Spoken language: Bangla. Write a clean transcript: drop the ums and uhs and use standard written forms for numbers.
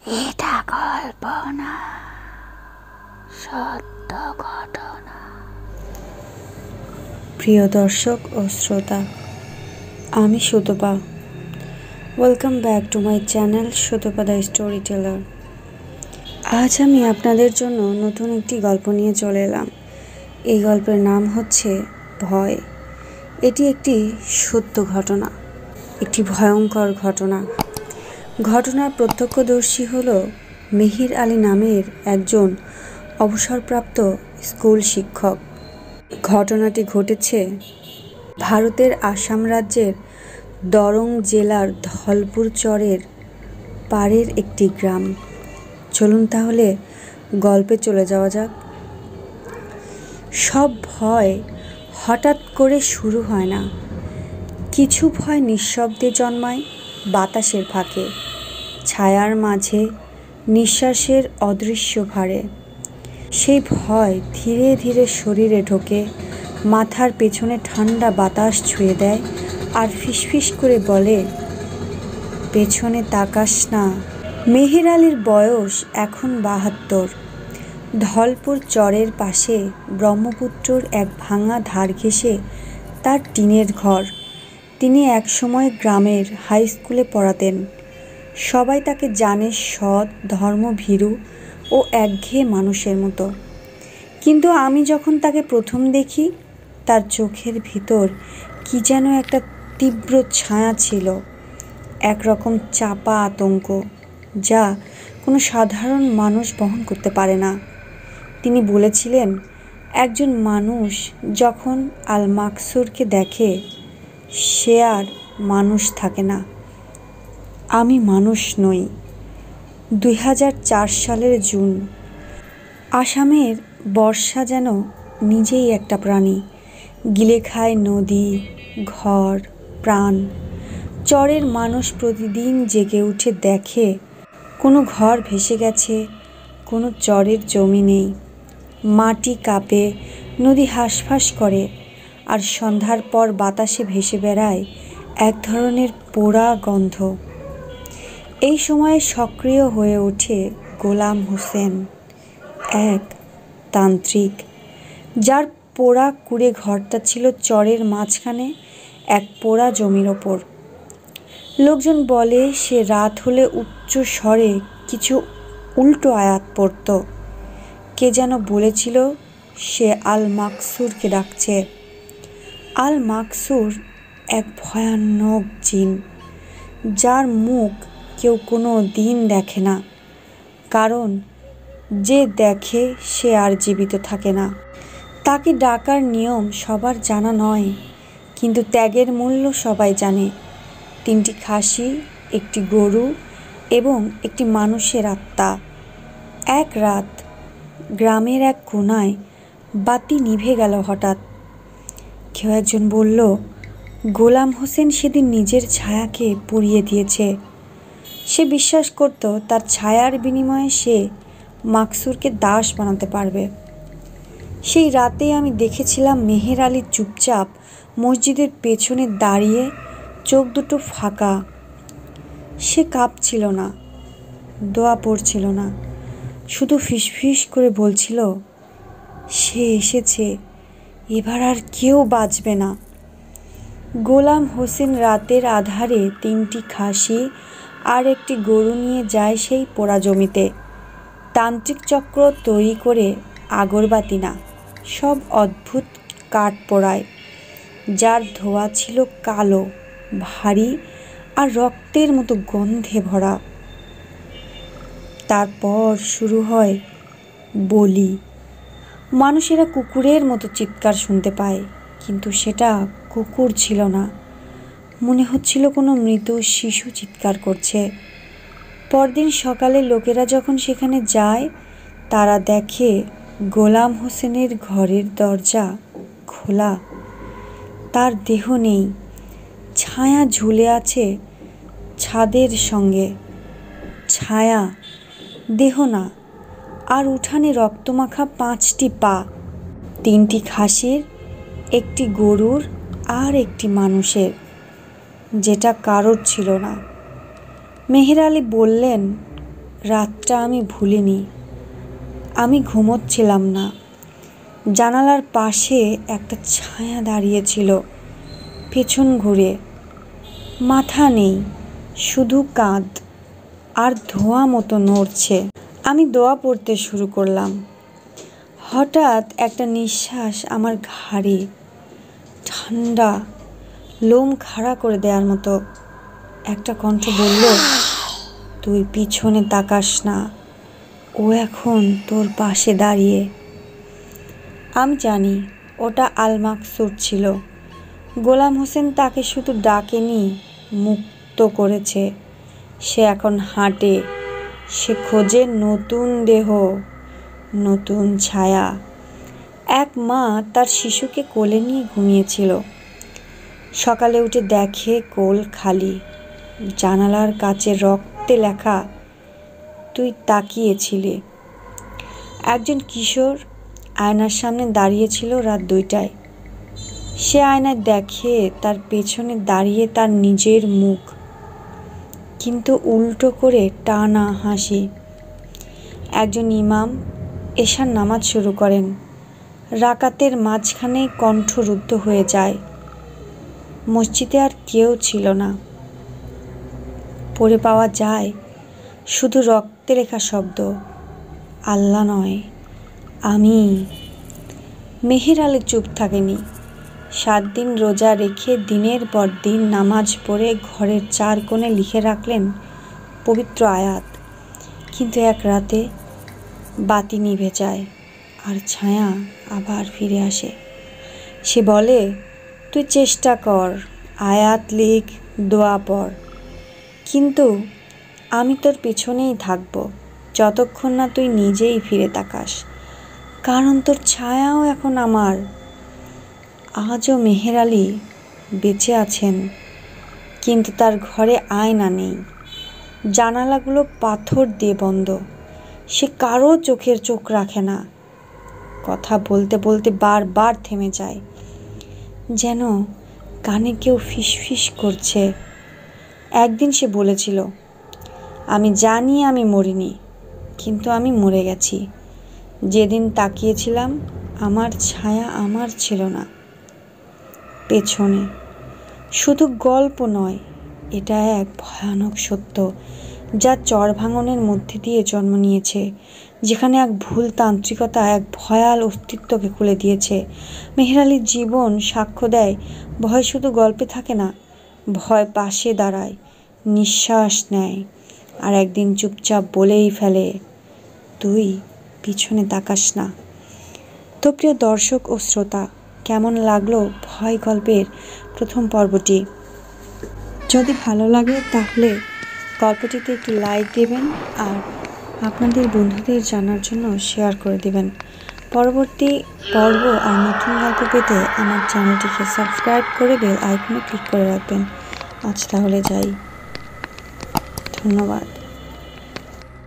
এটা গল্প না, সত্য ঘটনা। প্রিয় দর্শক ও শ্রোতা, আমি Sutapa. Welcome back to my channel Sutapa the storyteller. আজ আমি আপনাদের জন্য নতুন একটি গল্প নিয়ে চলে এলাম। এই গল্পের নাম হচ্ছে ভয়। এটি একটি সত্য ঘটনা, একটি ভয়ঙ্কর ঘটনা। ঘটনার প্রত্যক্ষদর্শী হল মেহের আলী নামের একজন অবসরপ্রাপ্ত স্কুল শিক্ষক। ঘটনাটি ঘটেছে ভারতের আসাম রাজ্যের দরং জেলার ধলপুর চরের পাড়ের একটি গ্রাম। চলুন তাহলে গল্পে চলে যাওয়া যাক। সব ভয় হঠাৎ করে শুরু হয় না। কিছু ভয় নিঃশব্দে জন্মায় বাতাসের ফাঁকে, ছায়ার মাঝে, নিঃশ্বাসের অদৃশ্য ভারে। সেই ভয় ধীরে ধীরে শরীরে ঢোকে, মাথার পেছনে ঠান্ডা বাতাস ছুঁয়ে দেয় আর ফিসফিস করে বলে, পেছনে তাকাস না। মেহের আলীর বয়স এখন ৭২। ধলপুর চরের পাশে ব্রহ্মপুত্রর এক ভাঙা ধার ঘেঁষে তার টিনের ঘর। তিনি একসময় গ্রামের হাই স্কুলে পড়াতেন। সবাই তাকে জানে সৎ, ধর্মভীরু ও একঘেয়ে মানুষের মতো। কিন্তু আমি যখন তাকে প্রথম দেখি, তার চোখের ভিতর কি যেন একটা তীব্র ছায়া ছিল, একরকম চাপা আতঙ্ক, যা কোনো সাধারণ মানুষ বহন করতে পারে না। তিনি বলেছিলেন, একজন মানুষ যখন আল মাকসুরকে দেখে, সে আর মানুষ থাকে না। আমি মানুষ নই। ২০০৪ সালের জুন। আসামের বর্ষা যেন নিজেই একটা প্রাণী, গিলে খায় নদী, ঘর, প্রাণ। চরের মানুষ প্রতিদিন জেগে উঠে দেখে কোনো ঘর ভেসে গেছে, কোনো চরের জমি নেই। মাটি কাঁপে, নদী হাঁসফাঁস করে, আর সন্ধ্যার পর বাতাসে ভেসে বেড়ায় এক ধরনের পোড়া গন্ধ। এই সময়ে সক্রিয় হয়ে ওঠে গোলাম হোসেন, এক তান্ত্রিক, যার পোড়া কুঁড়ে ঘরটা ছিল চরের মাঝখানে এক পোড়া জমির ওপর। লোকজন বলে সে রাত হলে উচ্চ স্বরে কিছু উল্টো আয়াত পড়ত। কে যেন বলেছিল সে আল মাকসুরকে ডাকছে। আল মাকসুর এক ভয়ানক জিন, যার মুখ কেউ কোনো দিন দেখে না, কারণ যে দেখে সে আর জীবিত থাকে না। তাকে ডাকার নিয়ম সবার জানা নয়, কিন্তু ত্যাগের মূল্য সবাই জানে। ৩টি খাসি, একটি গরু এবং একটি মানুষের আত্মা। এক রাত গ্রামের এক কোণায় বাতি নিভে গেল হঠাৎ। কেউ একজন বলল, গোলাম হোসেন সেদিন নিজের ছায়াকে পুড়িয়ে দিয়েছে। সে বিশ্বাস করত তার ছায়ার বিনিময়ে সে মাকসুরকে দাস বানাতে পারবে। সেই রাতেই আমি দেখেছিলাম মেহের আলী চুপচাপ মসজিদের পেছনে দাঁড়িয়ে, চোখ দুটো ফাঁকা। সে কাঁপছিল না, দোয়া পড়ছিল না, শুধু ফিসফিস করে বলছিল, সে এসেছে, এবার আর কেউ বাঁচবে না। গোলাম হোসেন রাতের আধারে ৩টি খাসি আর একটি গরু নিয়ে যায় সেই পোড়া জমিতে। তান্ত্রিক চক্র তৈরি করে আগরবাতি না, সব অদ্ভুত কাঠ পোড়ায়, যার ধোঁয়া ছিল কালো, ভারী আর রক্তের মতো গন্ধে ভরা। তারপর শুরু হয় বলি। মানুষেরা কুকুরের মতো চিৎকার শুনতে পায়, কিন্তু সেটা কুকুর ছিল না, মনে হচ্ছিল কোনো মৃত শিশু চিৎকার করছে। পরদিন সকালে লোকেরা যখন সেখানে যায়, তারা দেখে গোলাম হোসেনের ঘরের দরজা খোলা, তার দেহ নেই, ছায়া ঝুলে আছে ছাদের সঙ্গে। ছায়া, দেহ না। আর উঠানে রক্তমাখা ৫টি পা, ৩টি খাসির, একটি গরুর আর একটি মানুষের, যেটা কারোর ছিল না। মেহের আলী বললেন, রাতটা আমি ভুলিনি। আমি ঘুমোচ্ছিলাম না। জানালার পাশে একটা ছায়া দাঁড়িয়েছিল, পেছন ঘুরে। মাথা নেই, শুধু কাঁধ আর ধোঁয়া মতো নড়ছে। আমি দোয়া পড়তে শুরু করলাম। হঠাৎ একটা নিঃশ্বাস আমার ঘাড়ে, ঠান্ডা, লোম খাড়া করে দেওয়ার মতো। একটা কণ্ঠ বলল, তুই পিছনে তাকাস না, ও এখন তোর পাশে দাঁড়িয়ে। আমি জানি ওটা আল মাকসুদ ছিল। গোলাম হোসেন তাকে শুধু ডাকেনি, মুক্ত করেছে। সে এখন হাঁটে, সে খোঁজে নতুন দেহ, নতুন ছায়া। এক মা তার শিশুকে কোলে নিয়ে ঘুমিয়েছিল। সকালে উঠে দেখে কোল খালি, জানালার কাছে রক্তে লেখা, তুই তাকিয়েছিলে। একজন কিশোর আয়নার সামনে দাঁড়িয়েছিল রাত 2টায়। সে আয়নায় দেখে তার পেছনে দাঁড়িয়ে তার নিজের মুখ, কিন্তু উল্টো করে টানা হাসি। একজন ইমাম এশার নামাজ শুরু করেন। রাকাতের মাঝখানে কণ্ঠরুদ্ধ হয়ে যায়। মসজিদে আর কেউ ছিল না। পড়ে পাওয়া যায় শুধু রক্তে লেখা শব্দ, আল্লাহ নয়, আমি। মেহের আলী চুপ থাকেনি। 7 দিন রোজা রেখে দিনের পর দিন নামাজ পড়ে ঘরের 4 কোণে লিখে রাখলেন পবিত্র আয়াত। কিন্তু এক রাতে বাতি নিভে যায় আর ছায়া আবার ফিরে আসে। সে বলে, তুই চেষ্টা কর, আয়াত লিখ, দোয়া পড়, কিন্তু আমি তোর পিছনেই থাকব যতক্ষণ না তুই নিজেই ফিরে তাকাস, কারণ তোর ছায়াও এখন আমার। আজও মেহের আলী বেঁচে আছেন, কিন্তু তার ঘরে আয়না নেই। জানালাগুলো পাথর দিয়ে বন্ধ। সে কারো চোখের চোখ রাখে না। কথা বলতে বলতে বারবার থেমে যায়, যেন কানে কেউ ফিসফিস করছে। একদিন সে বলেছিল, আমি জানি আমি মরিনি, কিন্তু আমি মরে গেছি। যেদিন তাকিয়েছিলাম আমার ছায়া আমার ছিল না। পেছনে শুধু গল্প নয়, এটা এক ভয়ানক সত্য যা চর ভাঙনের মধ্যে দিয়ে জন্ম নিয়েছে, যেখানে এক ভুল তান্ত্রিকতা এক ভয়াল অস্তিত্বকে খুলে দিয়েছে। মেহের আলীর জীবন সাক্ষ্য দেয়, ভয় শুধু গল্পে থাকে না, ভয় পাশে দাঁড়ায়, নিঃশ্বাস নেয়, আর একদিন চুপচাপ বলেই ফেলে, তুই পিছনে তাকাস না। তো প্রিয় দর্শক ও শ্রোতা, কেমন লাগলো ভয় গল্পের প্রথম পর্বটি? যদি ভালো লাগে তাহলে গল্পটিতে একটু লাইক দেবেন আর আপনাদের বন্ধুদের জানার জন্য শেয়ার করে দেবেন। পরবর্তী পর্ব আর নতুন গল্প পেতে আমার চ্যানেলটিকে সাবস্ক্রাইব করে বেল আইকনে ক্লিক করে রাখবেন। আজ তাহলে যাই, ধন্যবাদ।